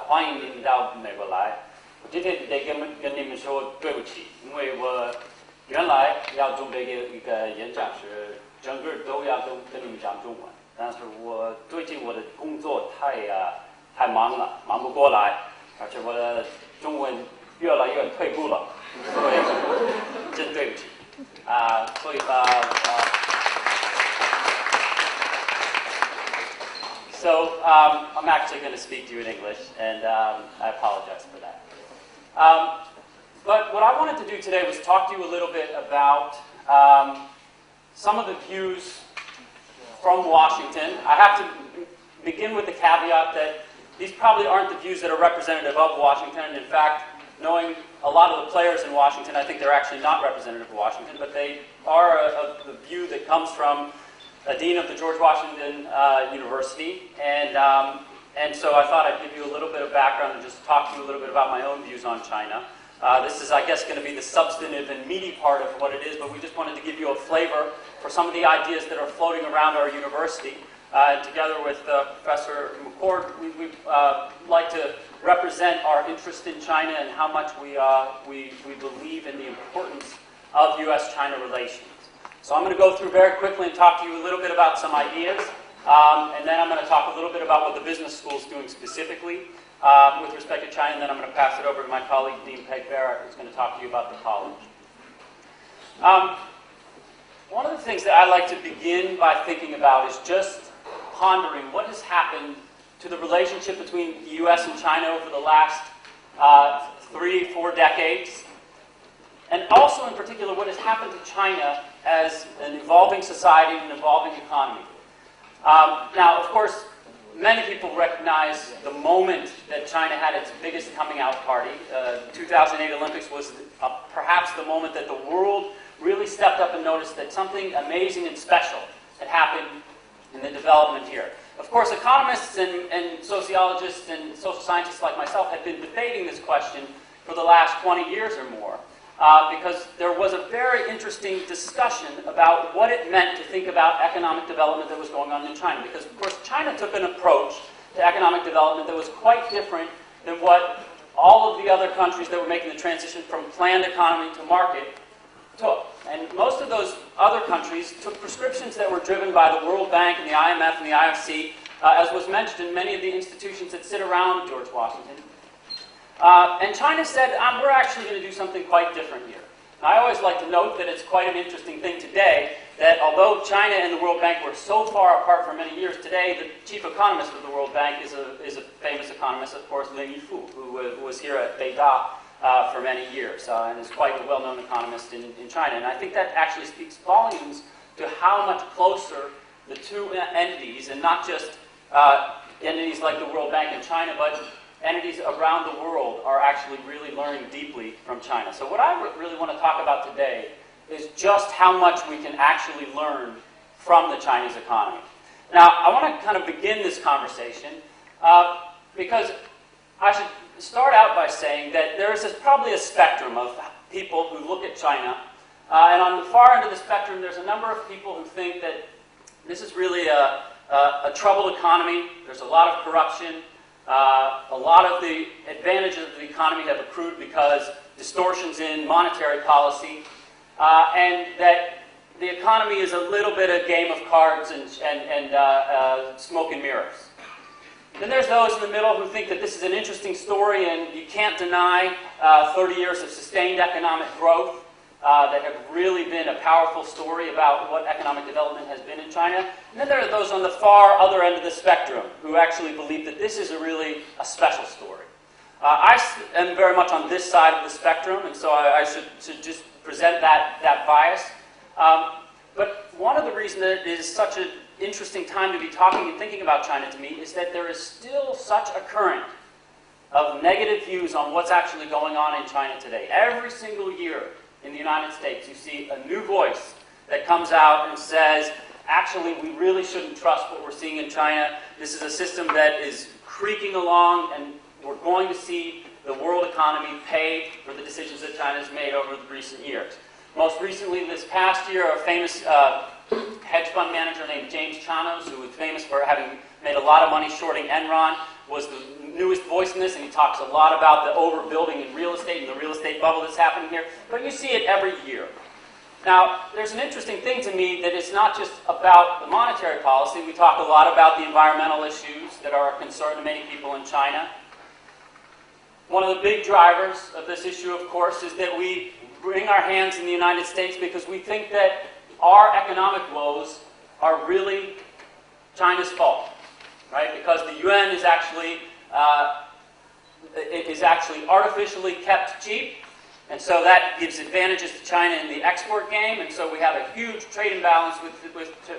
欢迎您到美国来。我今天得跟你们说对不起，因为我原来要准备一个演讲是整个都要跟你们讲中文，但是我最近我的工作太忙了，忙不过来，而且我的中文越来越退步了，所以真对不起所以So I'm actually going to speak to you in English, and I apologize for that. But what I wanted to do today was talk to you a little bit about some of the views from Washington. I have to begin with the caveat that these probably aren't the views that are representative of Washington. And in fact, knowing a lot of the players in Washington, I think they're actually not representative of Washington, but they are a view that comes from a dean of the George Washington University, and so I thought I'd give you a little bit of background and just talk to you a little bit about my own views on China. This is, I guess, going to be the substantive and meaty part of what it is, but we just wanted to give you a flavor for some of the ideas that are floating around our university. And together with Professor McCord, we like to represent our interest in China and how much we believe in the importance of U.S.-China relations. So I'm going to go through very quickly and talk to you a little bit about some ideas, and then I'm going to talk a little bit about what the business school is doing specifically with respect to China, and then I'm going to pass it over to my colleague, Dean Peg Barrett, who's going to talk to you about the college. One of the things that I like to begin by thinking about is just pondering what has happened to the relationship between the U.S. and China over the last 3-4 decades, and also in particular what has happened to China as an evolving society and an evolving economy. Now, of course, many people recognize the moment that China had its biggest coming out party. The 2008 Olympics was perhaps the moment that the world really stepped up and noticed that something amazing and special had happened in the development here. Of course, economists and sociologists and social scientists like myself had been debating this question for the last 20 years or more. Because there was a very interesting discussion about what it meant to think about economic development that was going on in China. Because, of course, China took an approach to economic development that was quite different than what all of the other countries that were making the transition from planned economy to market took. And most of those other countries took prescriptions that were driven by the World Bank and the IMF and the IFC, as was mentioned in many of the institutions that sit around George Washington. And China said, we're actually going to do something quite different here. Now, I always like to note that it's quite an interesting thing today that although China and the World Bank were so far apart for many years, today the chief economist of the World Bank is a famous economist, of course, Lin Yifu, who was here at Beida for many years and is quite a well-known economist in China. And I think that actually speaks volumes to how much closer the two entities, and not just entities like the World Bank and China, but entities around the world are actually really learning deeply from China. So what I really want to talk about today is just how much we can actually learn from the Chinese economy. Now, I want to kind of begin this conversation because I should start out by saying that there is probably a spectrum of people who look at China, and on the far end of the spectrum, there's a number of people who think that this is really a troubled economy. There's a lot of corruption. A lot of the advantages of the economy have accrued because distortions in monetary policy, and that the economy is a little bit a game of cards and smoke and mirrors. Then there's those in the middle who think that this is an interesting story and you can't deny 30 years of sustained economic growth that have really been a powerful story about what economic development has been in China. And then there are those on the far other end of the spectrum who actually believe that this is really a special story. I am very much on this side of the spectrum, and so I should just present that bias. But one of the reasons that it is such an interesting time to be talking and thinking about China to me is that there is still such a current of negative views on what's actually going on in China today. Every single year in the United States, you see a new voice that comes out and says, actually, we really shouldn't trust what we're seeing in China. This is a system that is creaking along, and we're going to see the world economy pay for the decisions that China's made over the recent years. Most recently, this past year, a famous hedge fund manager named James Chanos, who was famous for having made a lot of money shorting Enron, was the newest voice voice in this, and he talks a lot about the overbuilding in real estate and the real estate bubble that's happening here, but you see it every year. Now, there's an interesting thing to me that it's not just about the monetary policy. We talk a lot about the environmental issues that are a concern to many people in China. One of the big drivers of this issue, of course, is that we wring our hands in the United States because we think that our economic woes are really China's fault, right? Because the yuan is actually artificially kept cheap, and so that gives advantages to China in the export game, and so we have a huge trade imbalance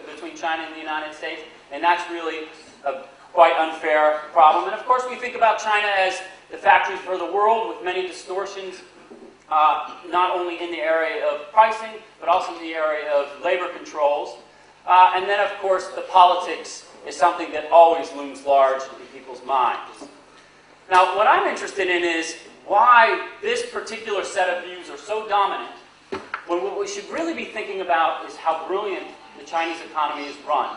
between China and the United States, and that's really a quite unfair problem. And of course, we think about China as the factory for the world with many distortions, not only in the area of pricing, but also in the area of labor controls. And then, of course, the politics is something that always looms large in people's minds. Now, what I'm interested in is why this particular set of views are so dominant, when what we should really be thinking about is how brilliant the Chinese economy is run,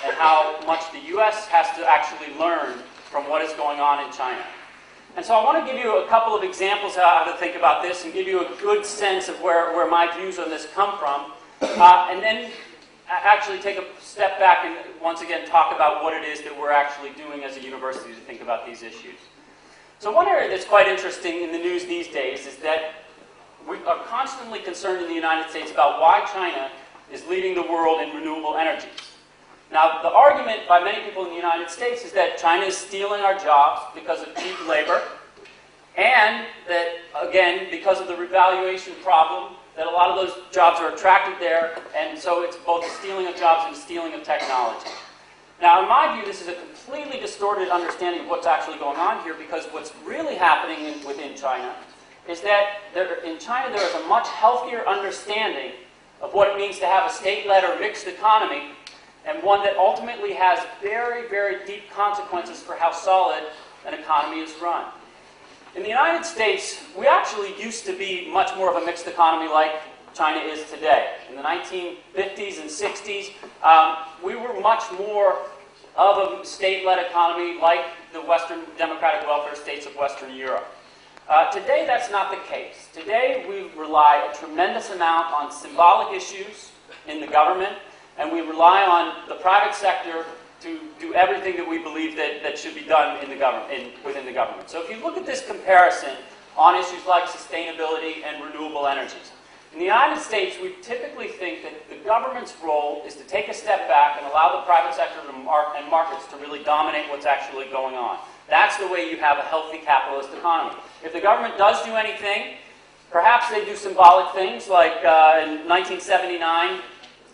and how much the U.S. has to actually learn from what is going on in China. And so I want to give you a couple of examples of how to think about this and give you a good sense of where my views on this come from, and then actually take a step back and once again talk about what it is that we're actually doing as a university to think about these issues. So one area that's quite interesting in the news these days is that we are constantly concerned in the United States about why China is leading the world in renewable energies. Now, the argument by many people in the United States is that China is stealing our jobs because of cheap labor, and that, again, because of the revaluation problem, that a lot of those jobs are attracted there, and so it's both a stealing of jobs and a stealing of technology. Now, in my view, this is a completely distorted understanding of what's actually going on here, because what's really happening within China is that in China there is a much healthier understanding of what it means to have a state-led or mixed economy, and one that ultimately has very, very deep consequences for how solid an economy is run. In the United States, we actually used to be much more of a mixed economy like China is today. In the 1950s and 60s, we were much more of a state-led economy like the Western democratic welfare states of Western Europe. Today, that's not the case. Today, we rely a tremendous amount on symbolic issues in the government, and we rely on the private sector to do everything that we believe that should be done in the within the government. So if you look at this comparison on issues like sustainability and renewable energies, in the United States, we typically think that the government's role is to take a step back and allow the private sector and markets to really dominate what's actually going on. That's the way you have a healthy capitalist economy. If the government does do anything, perhaps they do symbolic things, like in 1979,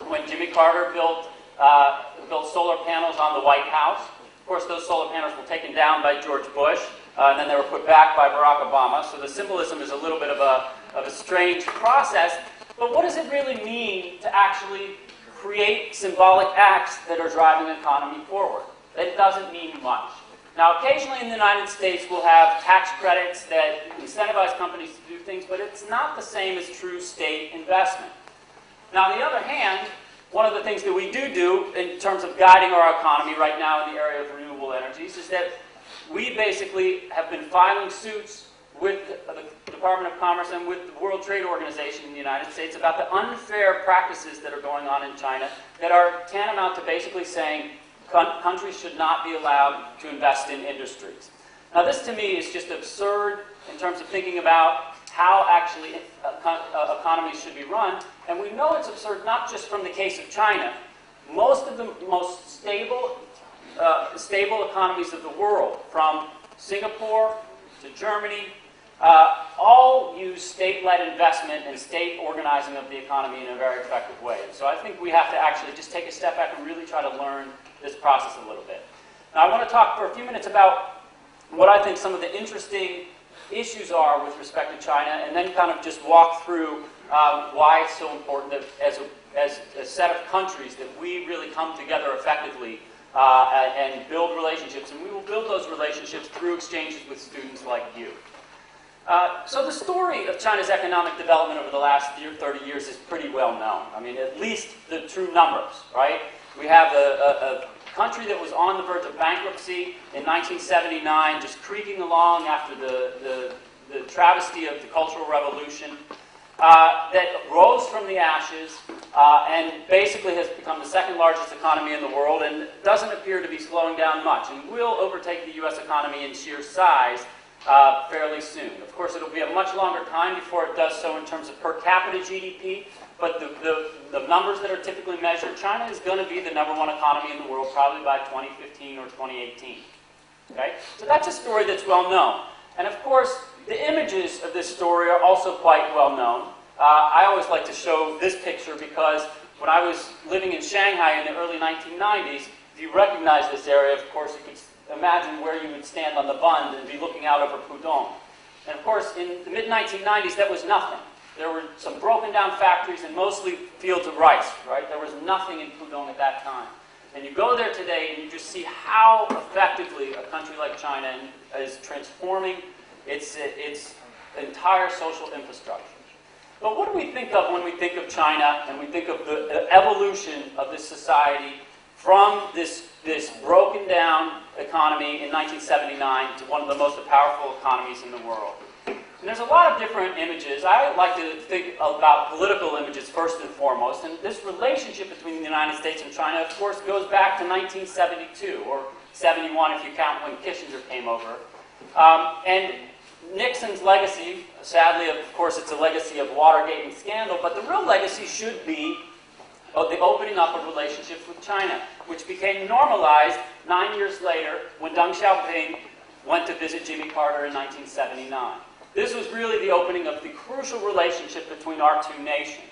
when Jimmy Carter built solar panels on the White House. Of course, those solar panels were taken down by George Bush, and then they were put back by Barack Obama. So the symbolism is a little bit of a strange process. But what does it really mean to actually create symbolic acts that are driving the economy forward? It doesn't mean much. Now, occasionally in the United States, we'll have tax credits that incentivize companies to do things, but it's not the same as true state investment. Now, on the other hand, one of the things that we do in terms of guiding our economy right now in the area of renewable energies is that we basically have been filing suits with the Department of Commerce and with the World Trade Organization in the United States about the unfair practices that are going on in China that are tantamount to basically saying countries should not be allowed to invest in industries. Now, this to me is just absurd in terms of thinking about how actually economies should be run. And we know it's absurd not just from the case of China. Most of the most stable economies of the world, from Singapore to Germany, all use state-led investment and state organizing of the economy in a very effective way. So I think we have to actually just take a step back and really try to learn this process a little bit. Now, I want to talk for a few minutes about what I think some of the interesting issues are with respect to China, and then kind of just walk through why it's so important that as a set of countries that we really come together effectively and build relationships. And we will build those relationships through exchanges with students like you. So the story of China's economic development over the last 30 years is pretty well known. I mean, at least the true numbers, right? We have a country that was on the verge of bankruptcy in 1979, just creaking along after the travesty of the Cultural Revolution, that rose from the ashes and basically has become the second largest economy in the world and doesn't appear to be slowing down much, and will overtake the U.S. economy in sheer size fairly soon. Of course, it'll be a much longer time before it does so in terms of per capita GDP, but the numbers that are typically measured, China is going to be the #1 economy in the world probably by 2015 or 2018. Okay? So that's a story that's well known. And of course, the images of this story are also quite well known. I always like to show this picture because when I was living in Shanghai in the early 1990s, if you recognize this area, of course, you could imagine where you would stand on the Bund and be looking out over Pudong. And of course, in the mid-1990s, that was nothing. There were some broken down factories and mostly fields of rice, right? There was nothing in Pudong at that time. And you go there today and you just see how effectively a country like China is transforming its entire social infrastructure. But what do we think of when we think of China and we think of the evolution of this society from this broken down economy in 1979 to one of the most powerful economies in the world? And there's a lot of different images. I like to think about political images first and foremost. And this relationship between the United States and China, of course, goes back to 1972, or 71 if you count when Kissinger came over. And Nixon's legacy, sadly, of course, it's a legacy of Watergate and scandal, but the real legacy should be of the opening up of relationships with China, which became normalized 9 years later when Deng Xiaoping went to visit Jimmy Carter in 1979. This was really the opening of the crucial relationship between our two nations.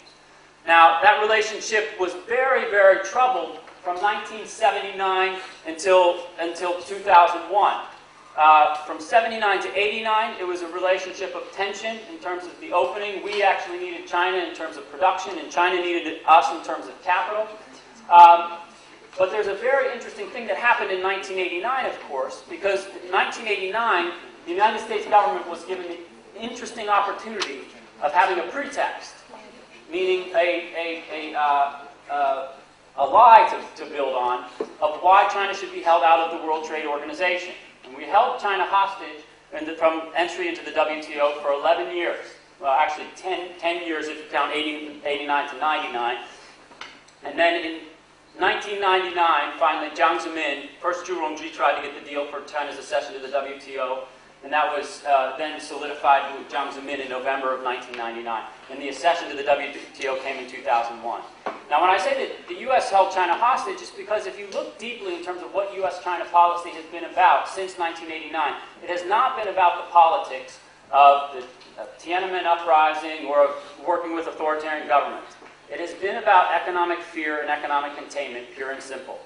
Now, that relationship was very, very troubled from 1979 until 2001. From 79 to 89, it was a relationship of tension in terms of the opening. We actually needed China in terms of production, and China needed us in terms of capital. But there's a very interesting thing that happened in 1989, of course, because in 1989, the United States government was given the interesting opportunity of having a pretext, meaning a lie to build on, of why China should be held out of the World Trade Organization. And we held China hostage from entry into the WTO for 11 years. Well, actually 10 years if you count 89 to 99. And then in 1999, finally, Jiang Zemin, first Zhu Rongji tried to get the deal for China's accession to the WTO, and that was then solidified with Jiang Zemin in November of 1999. And the accession to the WTO came in 2001. Now, when I say that the U.S. held China hostage, it's because if you look deeply in terms of what U.S.-China policy has been about since 1989, it has not been about the politics of the Tiananmen uprising or of working with authoritarian governments. It has been about economic fear and economic containment, pure and simple.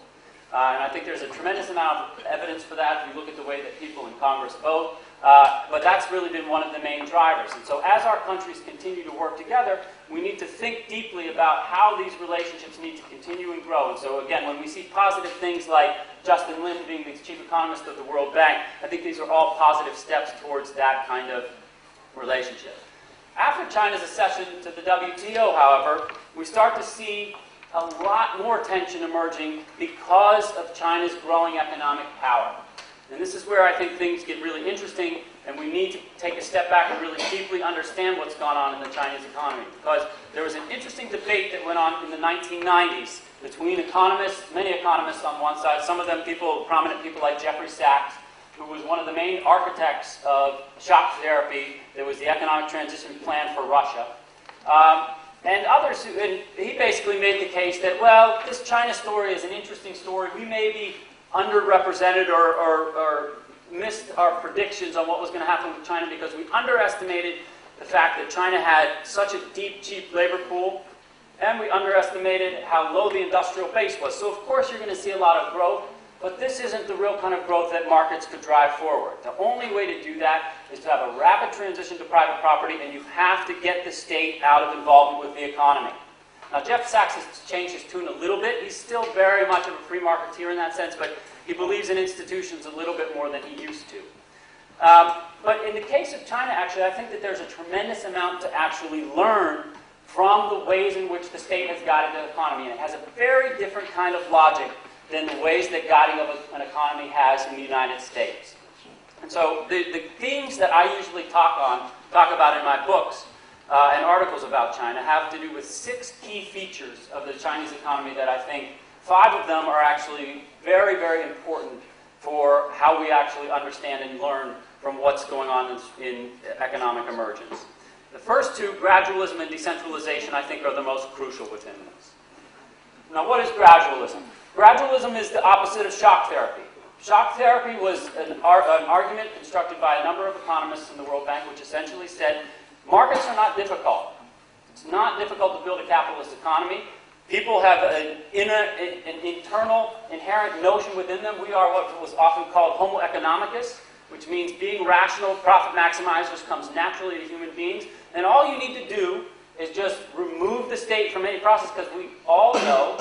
And I think there's a tremendous amount of evidence for that if you look at the way that people in Congress vote. But that's really been one of the main drivers. And so as our countries continue to work together, we need to think deeply about how these relationships need to continue and grow. And so again, when we see positive things like Justin Lin being the chief economist of the World Bank, I think these are all positive steps towards that kind of relationship. After China's accession to the WTO, however, we start to see a lot more tension emerging because of China's growing economic power. And this is where I think things get really interesting, and we need to take a step back and really deeply understand what's gone on in the Chinese economy. Because there was an interesting debate that went on in the 1990s between economists, many economists on one side, some of them prominent people like Jeffrey Sachs, who was one of the main architects of shock therapy. There was the economic transition plan for Russia. And others, and he basically made the case that, well, this China story is an interesting story. We may be underrepresented or missed our predictions on what was going to happen with China because we underestimated the fact that China had such a deep, cheap labor pool, and we underestimated how low the industrial base was. So, of course, you're going to see a lot of growth, but this isn't the real kind of growth that markets could drive forward. The only way to do that is to have a rapid transition to private property, and you have to get the state out of involvement with the economy. Now, Jeff Sachs has changed his tune a little bit. He's still very much of a free marketeer in that sense, but he believes in institutions a little bit more than he used to. But in the case of China, actually, I think that there's a tremendous amount to actually learn from the ways in which the state has guided the economy. And it has a very different kind of logic than the ways that guiding of an economy has in the United States. And so the themes that I usually talk about in my books and articles about China have to do with 6 key features of the Chinese economy that I think 5 of them are actually very, very important for how we actually understand and learn from what's going on in economic emergence. The first 2, gradualism and decentralization, I think are the most crucial within this. Now, what is gradualism? Gradualism is the opposite of shock therapy. Shock therapy was an argument constructed by a number of economists in the World Bank, which essentially said markets are not difficult. It's not difficult to build a capitalist economy. People have an internal, inherent notion within them. We are what was often called homo economicus, which means being rational, profit maximizers comes naturally to human beings. And all you need to do is just remove the state from any process, because we all know,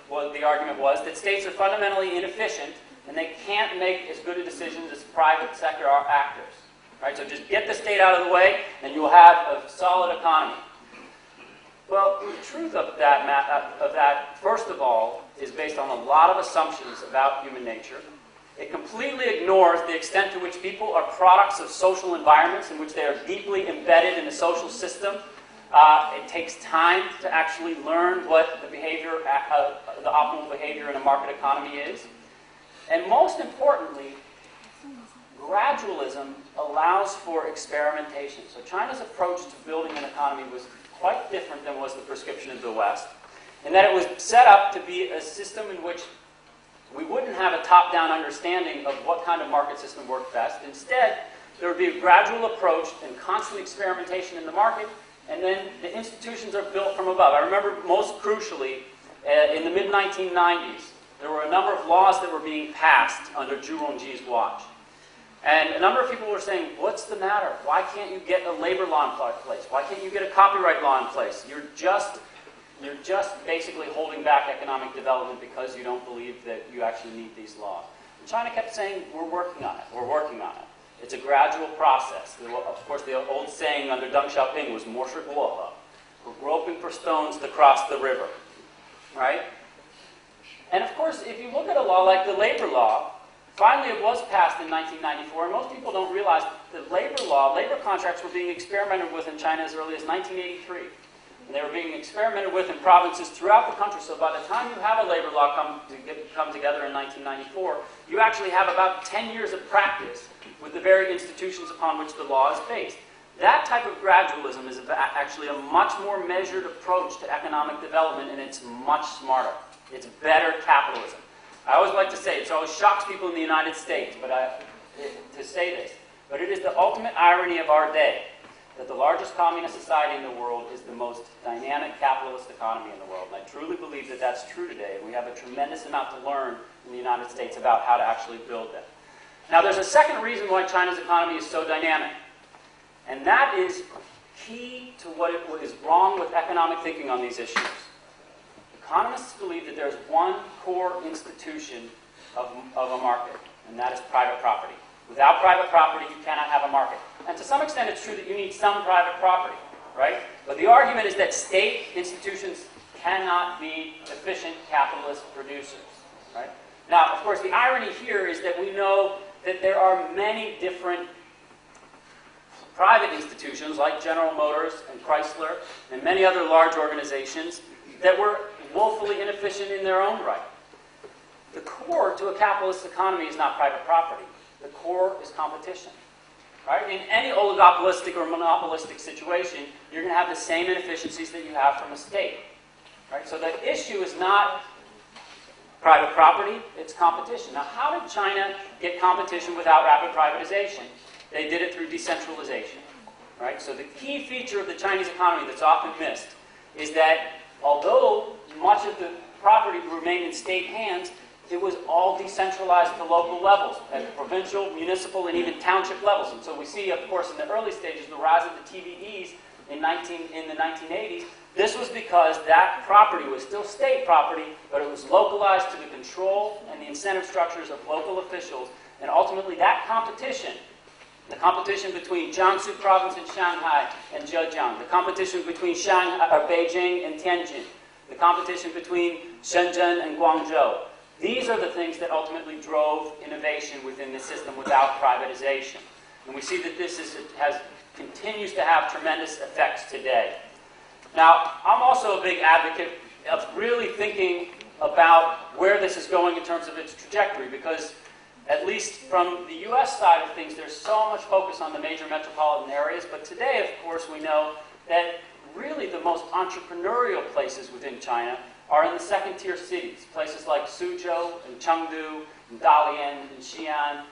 what the argument was, that states are fundamentally inefficient and they can't make as good a decisions as private sector actors. Right? So just get the state out of the way and you'll have a solid economy. Well, the truth of that, first of all, is based on a lot of assumptions about human nature. It completely ignores the extent to which people are products of social environments in which they are deeply embedded in a social system. It takes time to actually learn what the behavior, the optimal behavior in a market economy is. And most importantly, gradualism allows for experimentation. So China's approach to building an economy was quite different than was the prescription of the West, in that it was set up to be a system in which we wouldn't have a top-down understanding of what kind of market system worked best. Instead, there would be a gradual approach and constant experimentation in the market, and then the institutions are built from above. I remember most crucially, in the mid-1990s, there were a number of laws that were being passed under Zhu Rongji's watch. And a number of people were saying, what's the matter? Why can't you get a labor law in place? Why can't you get a copyright law in place? You're just basically holding back economic development because you don't believe that you actually need these laws. And China kept saying, we're working on it, we're working on it. It's a gradual process. Of course, the old saying under Deng Xiaoping was, 磨是过河. We're groping for stones to cross the river. Right? And of course, if you look at a law like the labor law, finally it was passed in 1994, and most people don't realize that labor contracts were being experimented with in China as early as 1983. And they were being experimented with in provinces throughout the country. So by the time you have a labor law come together in 1994, you actually have about 10 years of practice with the very institutions upon which the law is based. That type of gradualism is actually a much more measured approach to economic development, and it's much smarter. It's better capitalism. I always like to say, it always shocks people in the United States to say this, but it is the ultimate irony of our day that the largest communist society in the world is the most dynamic capitalist economy in the world. And I truly believe that that's true today, and we have a tremendous amount to learn in the United States about how to actually build that. Now, there's a second reason why China's economy is so dynamic, and that is key to what is wrong with economic thinking on these issues. Economists believe that there's one core institution of a market, and that is private property. Without private property, you cannot have a market. And to some extent, it's true that you need some private property, right? But the argument is that state institutions cannot be efficient capitalist producers, right? Now, of course, the irony here is that we know that there are many different private institutions like General Motors and Chrysler and many other large organizations that were woefully inefficient in their own right. The core to a capitalist economy is not private property. The core is competition. Right? In any oligopolistic or monopolistic situation, you're going to have the same inefficiencies that you have from a state. Right? So the issue is not private property, it's competition. Now, how did China get competition without rapid privatization? They did it through decentralization. Right? So the key feature of the Chinese economy that's often missed is that although much of the property remained in state hands, it was all decentralized to local levels, at provincial, municipal, and even township levels. And so we see, of course, in the early stages, the rise of the TVEs in the 1980s. This was because that property was still state property, but it was localized to the control and the incentive structures of local officials. And ultimately, that competition, the competition between Jiangsu province and Shanghai and Zhejiang, the competition between Beijing and Tianjin, the competition between Shenzhen and Guangzhou, These are the things that ultimately drove innovation within the system without privatization. And we see that this continues to have tremendous effects today. Now, I'm also a big advocate of really thinking about where this is going in terms of its trajectory, because at least from the US side of things, there's so much focus on the major metropolitan areas, but today, of course, we know that really the most entrepreneurial places within China are in the second-tier cities, places like Suzhou and Chengdu and Dalian and Xi'an.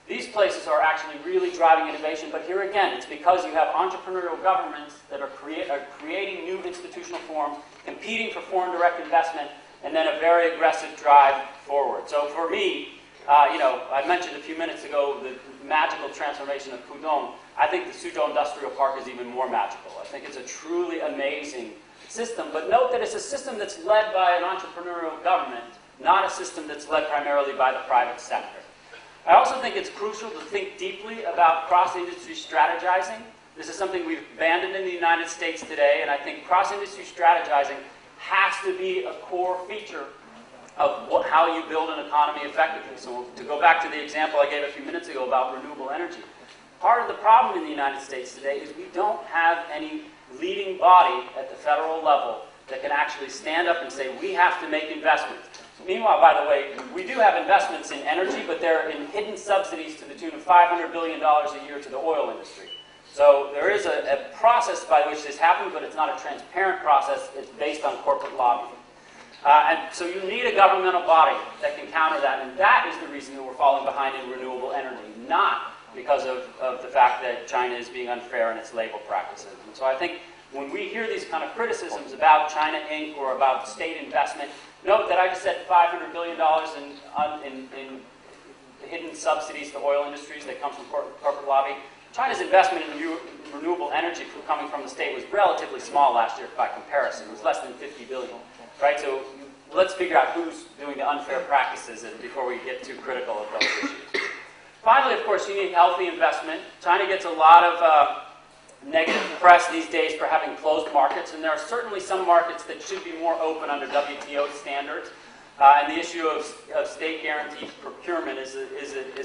These places are actually really driving innovation, but here again, it's because you have entrepreneurial governments that are creating new institutional forms, competing for foreign direct investment, and then a very aggressive drive forward. So for me, I mentioned a few minutes ago the magical transformation of Pudong. I think the Suzhou Industrial Park is even more magical. I think it's a truly amazing system, but note that it's a system that's led by an entrepreneurial government, not a system that's led primarily by the private sector. I also think it's crucial to think deeply about cross-industry strategizing. This is something we've abandoned in the United States today, and I think cross-industry strategizing has to be a core feature of how you build an economy effectively. So to go back to the example I gave a few minutes ago about renewable energy, part of the problem in the United States today is we don't have any leading body at the federal level that can actually stand up and say, we have to make investments. Meanwhile, by the way, we do have investments in energy, but they're in hidden subsidies to the tune of $500 billion a year to the oil industry. So there is a process by which this happens, but it's not a transparent process. It's based on corporate lobbying. And so you need a governmental body that can counter that, and that is the reason that we're falling behind in renewable energy, not because of the fact that China is being unfair in its labor practices. And so I think when we hear these kind of criticisms about China Inc. or about state investment, note that I just said $500 billion in hidden subsidies to oil industries that comes from corporate lobby. China's investment in renewable energy coming from the state was relatively small last year by comparison. It was less than $50 billion. Right? So let's figure out who's doing the unfair practices before we get too critical of those issues. Finally, of course, you need healthy investment. China gets a lot of negative press these days for having closed markets, and there are certainly some markets that should be more open under WTO standards. And the issue of state guaranteed procurement is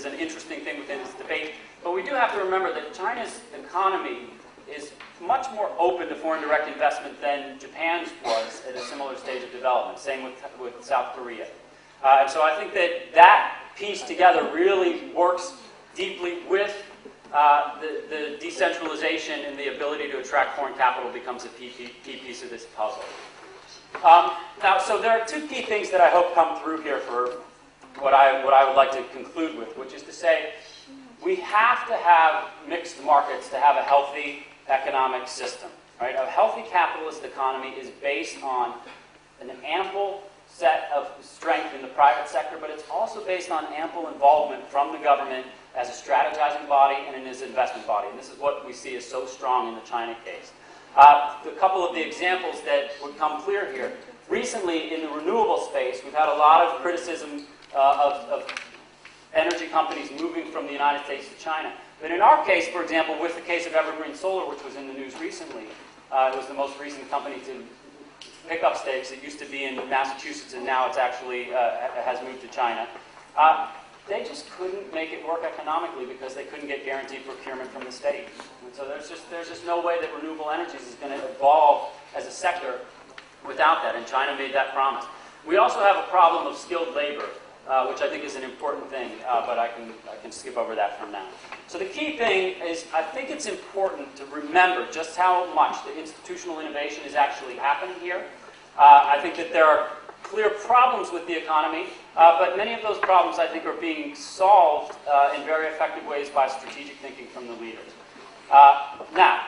an interesting thing within this debate. But we do have to remember that China's economy is much more open to foreign direct investment than Japan's was at a similar stage of development. Same with South Korea. And so I think that piece together really works deeply with the decentralization and the ability to attract foreign capital becomes a key piece of this puzzle. Now, so there are two key things that I hope come through here for what I would like to conclude with, which is to say we have to have mixed markets to have a healthy economic system. Right? A healthy capitalist economy is based on an ample set of strength in the private sector, but it's also based on ample involvement from the government as a strategizing body and in its investment body. And this is what we see as so strong in the China case. A couple of the examples that would come clear here. Recently, in the renewable space, we've had a lot of criticism of energy companies moving from the United States to China. But in our case, for example, with the case of Evergreen Solar, which was in the news recently, it was the most recent company to pick up stakes. It used to be in Massachusetts, and now it's actually has moved to China. They just couldn't make it work economically because they couldn't get guaranteed procurement from the state. And so there's just no way that renewable energies is going to evolve as a sector without that, and China made that promise. We also have a problem of skilled labor, which I think is an important thing, but I can skip over that for now. So the key thing is I think it's important to remember just how much the institutional innovation is actually happening here. I think that there are clear problems with the economy, but many of those problems I think are being solved in very effective ways by strategic thinking from the leaders. Now,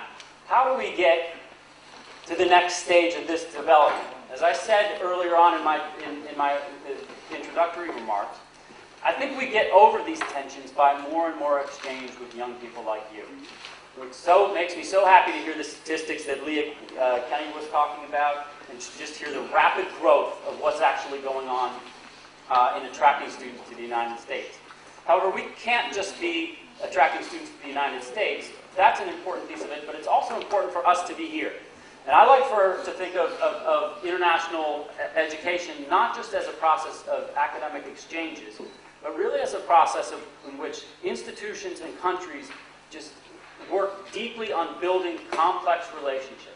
how do we get to the next stage of this development? As I said earlier on in my introductory remarks, I think we get over these tensions by more and more exchange with young people like you. It makes me so happy to hear the statistics that Leah Kenny was talking about, and just hear the rapid growth of what's actually going on in attracting students to the United States. However, we can't just be attracting students to the United States. That's an important piece of it, but it's also important for us to be here. And I like to think of international education not just as a process of academic exchanges, but really as a process in which institutions and countries just work deeply on building complex relationships.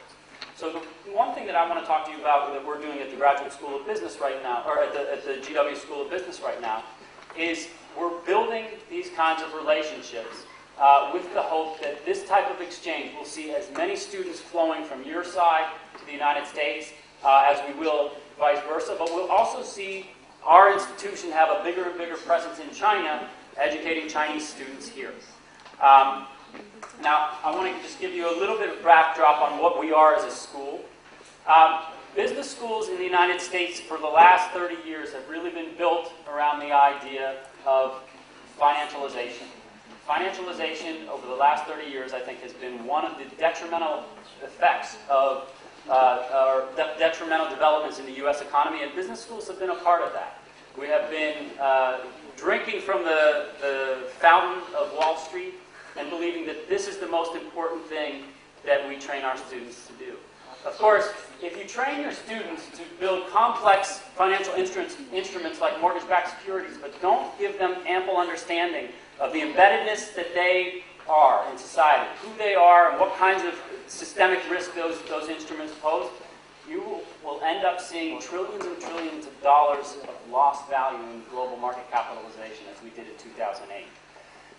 So the one thing that I want to talk to you about that we're doing at the Graduate School of Business right now, or at the GW School of Business right now, is we're building these kinds of relationships with the hope that this type of exchange will see as many students flowing from your side to the United States as we will vice versa, but we'll also see our institution have a bigger and bigger presence in China, educating Chinese students here. Now, I want to just give you a little bit of backdrop on what we are as a school. Business schools in the United States for the last 30 years have really been built around the idea of financialization. Financialization over the last 30 years, I think, has been one of the detrimental effects of or detrimental developments in the U.S. economy, and business schools have been a part of that. We have been drinking from the fountain of Wall Street and believing that this is the most important thing that we train our students to do. Of course, if you train your students to build complex financial instruments like mortgage-backed securities, but don't give them ample understanding of the embeddedness that they are in society, who they are, and what kinds of systemic risk those instruments pose, you will end up seeing trillions and trillions of dollars of lost value in global market capitalization, as we did in 2008.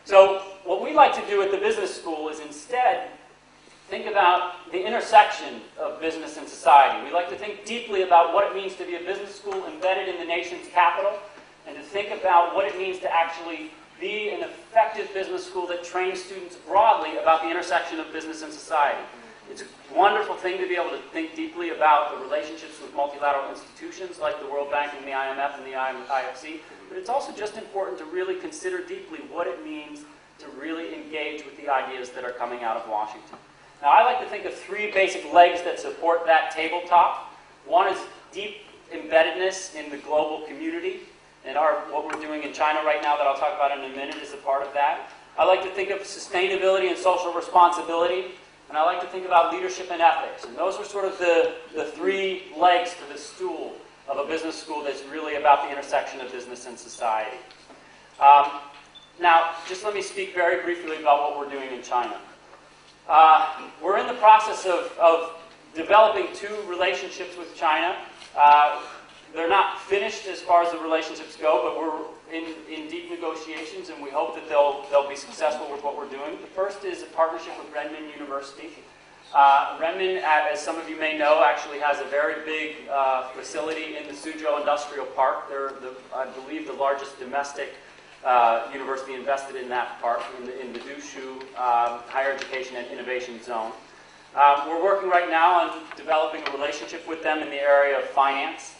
So what we like to do at the business school is instead think about the intersection of business and society. We like to think deeply about what it means to be a business school embedded in the nation's capital, and to think about what it means to actually be an effective business school that trains students broadly about the intersection of business and society. It's a wonderful thing to be able to think deeply about the relationships with multilateral institutions like the World Bank and the IMF and the IFC, but it's also just important to really consider deeply what it means to really engage with the ideas that are coming out of Washington. Now, I like to think of three basic legs that support that tabletop. One is deep embeddedness in the global community, and what we're doing in China right now that I'll talk about in a minute is a part of that. I like to think of sustainability and social responsibility, and I like to think about leadership and ethics. And those are sort of the three legs to the stool of a business school that's really about the intersection of business and society. Now, just let me speak very briefly about what we're doing in China. We're in the process of developing two relationships with China. They're not finished as far as the relationships go, but we're in deep negotiations, and we hope that they'll be successful with what we're doing. The first is a partnership with Renmin University. Renmin, as some of you may know, actually has a very big facility in the Suzhou Industrial Park. They're, I believe, the largest domestic university invested in that park, in the Dushu Higher Education and Innovation Zone. We're working right now on developing a relationship with them in the area of finance,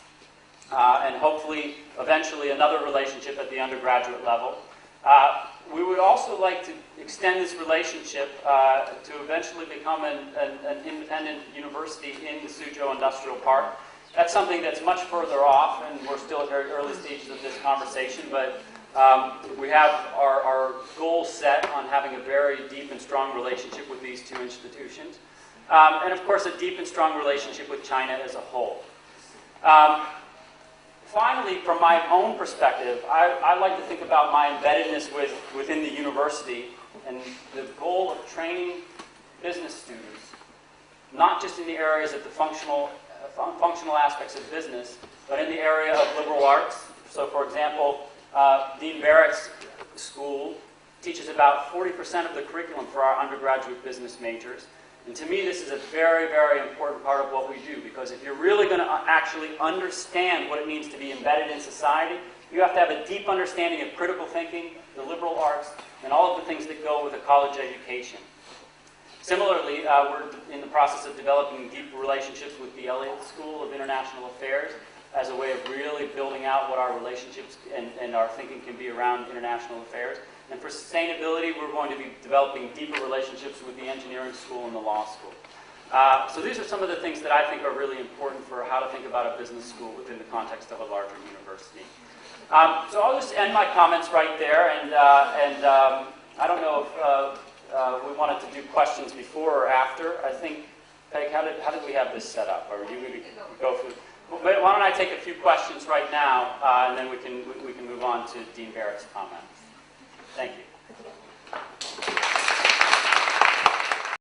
and hopefully, eventually, another relationship at the undergraduate level. We would also like to extend this relationship to eventually become an independent university in the Suzhou Industrial Park. That's something that's much further off, and we're still at very early stages of this conversation, but we have our goals set on having a very deep and strong relationship with these two institutions. And of course, a deep and strong relationship with China as a whole. Finally, from my own perspective, I like to think about my embeddedness within the university and the goal of training business students, not just in the areas of the functional aspects of business, but in the area of liberal arts. So, for example, Dean Barrett's school teaches about 40% of the curriculum for our undergraduate business majors. And to me, this is a very, very important part of what we do, because if you're really going to actually understand what it means to be embedded in society, you have to have a deep understanding of critical thinking, the liberal arts, and all of the things that go with a college education. Similarly, we're in the process of developing deep relationships with the Elliott School of International Affairs as a way of really building out what our relationships and our thinking can be around international affairs. And for sustainability, we're going to be developing deeper relationships with the engineering school and the law school. So these are some of the things that I think are really important for how to think about a business school within the context of a larger university. So I'll just end my comments right there, and I don't know if we wanted to do questions before or after. I think Peg, how did we have this set up? Are you going to go through? Why don't I take a few questions right now, and then we can move on to Dean Barrett's comments. Thank you.